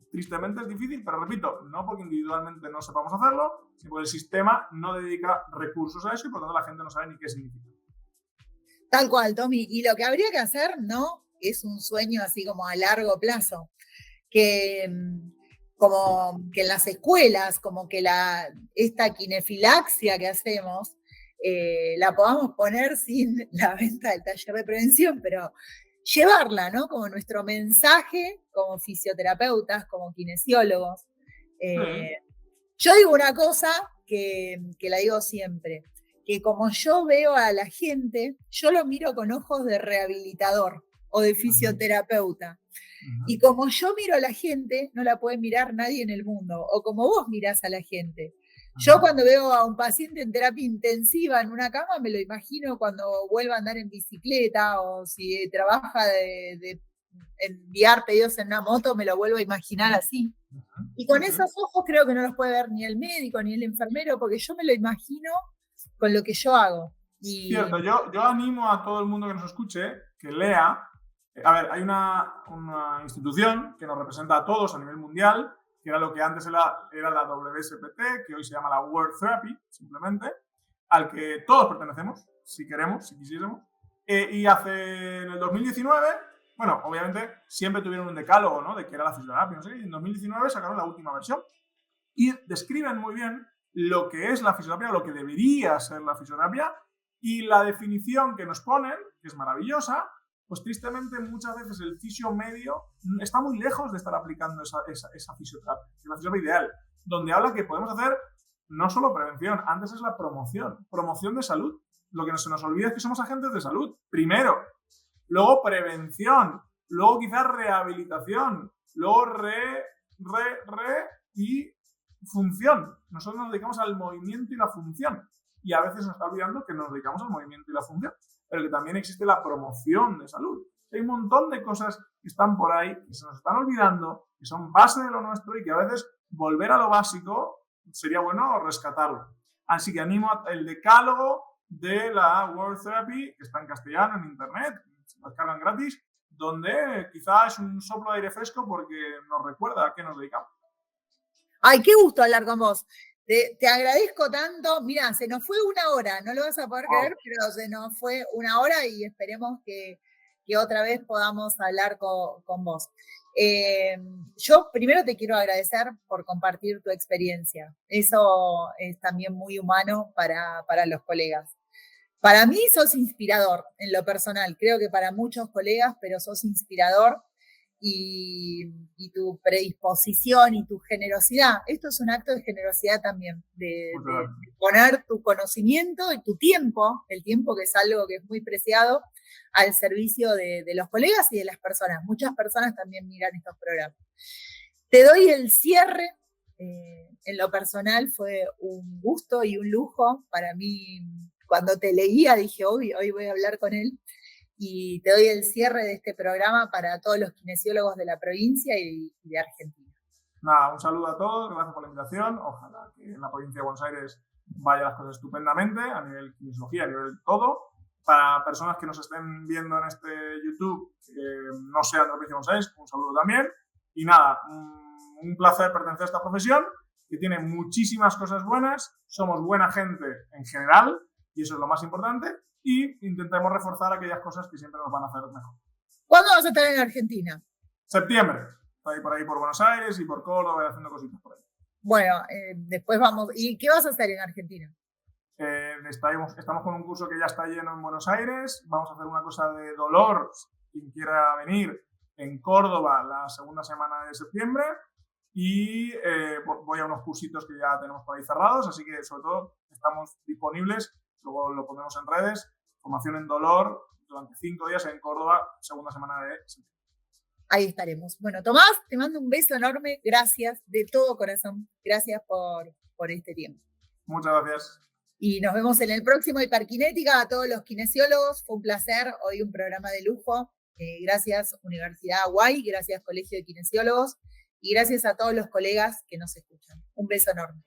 tristemente es difícil, pero repito, no porque individualmente no sepamos hacerlo, sino porque el sistema no dedica recursos a eso y por lo tanto la gente no sabe ni qué significa. Tal cual, Tommy. Y lo que habría que hacer, ¿no? Es un sueño así como a largo plazo, que como que en las escuelas, como que esta kinefilaxia que hacemos, la podamos poner sin la venta del taller de prevención, pero llevarla, ¿no? Como nuestro mensaje, como fisioterapeutas, como kinesiólogos. Yo digo una cosa que la digo siempre, que como yo veo a la gente, yo lo miro con ojos de rehabilitador o de fisioterapeuta. Y como yo miro a la gente, no la puede mirar nadie en el mundo, o como vos mirás a la gente. Yo cuando veo a un paciente en terapia intensiva en una cama, me lo imagino cuando vuelva a andar en bicicleta o si trabaja de enviar pedidos en una moto, me lo vuelvo a imaginar así. Y con esos ojos creo que no los puede ver ni el médico ni el enfermero, porque yo me lo imagino con lo que yo hago. Y... Cierto, yo animo a todo el mundo que nos escuche que lea. A ver, hay una institución que nos representa a todos a nivel mundial, que era lo que antes era la WSPT, que hoy se llama la World Therapy, simplemente, al que todos pertenecemos, si queremos, si quisiéramos. Y en el 2019, bueno, obviamente siempre tuvieron un decálogo, ¿no?, de que era la fisioterapia, no sé qué, y en 2019 sacaron la última versión y describen muy bien lo que es la fisioterapia, lo que debería ser la fisioterapia, y la definición que nos ponen, que es maravillosa, pues tristemente muchas veces el fisio medio está muy lejos de estar aplicando esa fisioterapia, que es la fisioterapia ideal, donde habla que podemos hacer no solo prevención, antes es la promoción de salud. Lo que se nos olvida es que somos agentes de salud, primero, luego prevención, luego quizás rehabilitación, luego y función. Nosotros nos dedicamos al movimiento y la función, y a veces nos está olvidando que nos dedicamos al movimiento y la función, pero que también existe la promoción de salud. Hay un montón de cosas que están por ahí, que se nos están olvidando, que son base de lo nuestro y que a veces volver a lo básico sería bueno rescatarlo. Así que animo el decálogo de la World Therapy, que está en castellano en internet, se lo descargan gratis, donde quizá es un soplo de aire fresco porque nos recuerda a qué nos dedicamos. Ay, qué gusto hablar con vos. Te agradezco tanto. Mirá, se nos fue una hora, no lo vas a poder creer, pero se nos fue una hora y esperemos que otra vez podamos hablar con vos. Yo primero te quiero agradecer por compartir tu experiencia. Eso es también muy humano para los colegas. Para mí sos inspirador en lo personal, creo que para muchos colegas, pero sos inspirador. Y tu predisposición y tu generosidad. Esto es un acto de generosidad también, de poner tu conocimiento y tu tiempo, el tiempo que es algo que es muy preciado, al servicio de los colegas y de las personas. Muchas personas también miran estos programas. Te doy el cierre. En lo personal fue un gusto y un lujo. Para mí, cuando te leía, dije, hoy voy a hablar con él. Y te doy el cierre de este programa para todos los kinesiólogos de la provincia y de Argentina. Nada, un saludo a todos, gracias por la invitación. Ojalá que en la provincia de Buenos Aires vayan las cosas estupendamente a nivel kinesiología, a nivel todo. Para personas que nos estén viendo en este YouTube, que no sean de la provincia de Buenos Aires, un saludo también. Y nada, un placer pertenecer a esta profesión, que tiene muchísimas cosas buenas. Somos buena gente en general, y eso es lo más importante. Y intentemos reforzar aquellas cosas que siempre nos van a hacer mejor. ¿Cuándo vas a estar en Argentina? Septiembre. Estoy por ahí por Buenos Aires y por Córdoba haciendo cositas por ahí. Bueno, después vamos. ¿Y qué vas a hacer en Argentina? Estamos con un curso que ya está lleno en Buenos Aires. Vamos a hacer una cosa de dolor, quien quiera venir, en Córdoba la segunda semana de septiembre. Y voy a unos cursitos que ya tenemos por ahí cerrados, así que sobre todo estamos disponibles. Luego lo pondremos en redes. Formación en dolor durante 5 días en Córdoba, segunda semana de septiembre. Ahí estaremos. Bueno, Tomás, te mando un beso enorme. Gracias de todo corazón. Gracias por este tiempo. Muchas gracias. Y nos vemos en el próximo Hiperkinética. A todos los kinesiólogos, fue un placer. Hoy un programa de lujo. Gracias Universidad Hawaii, gracias Colegio de Kinesiólogos y gracias a todos los colegas que nos escuchan. Un beso enorme.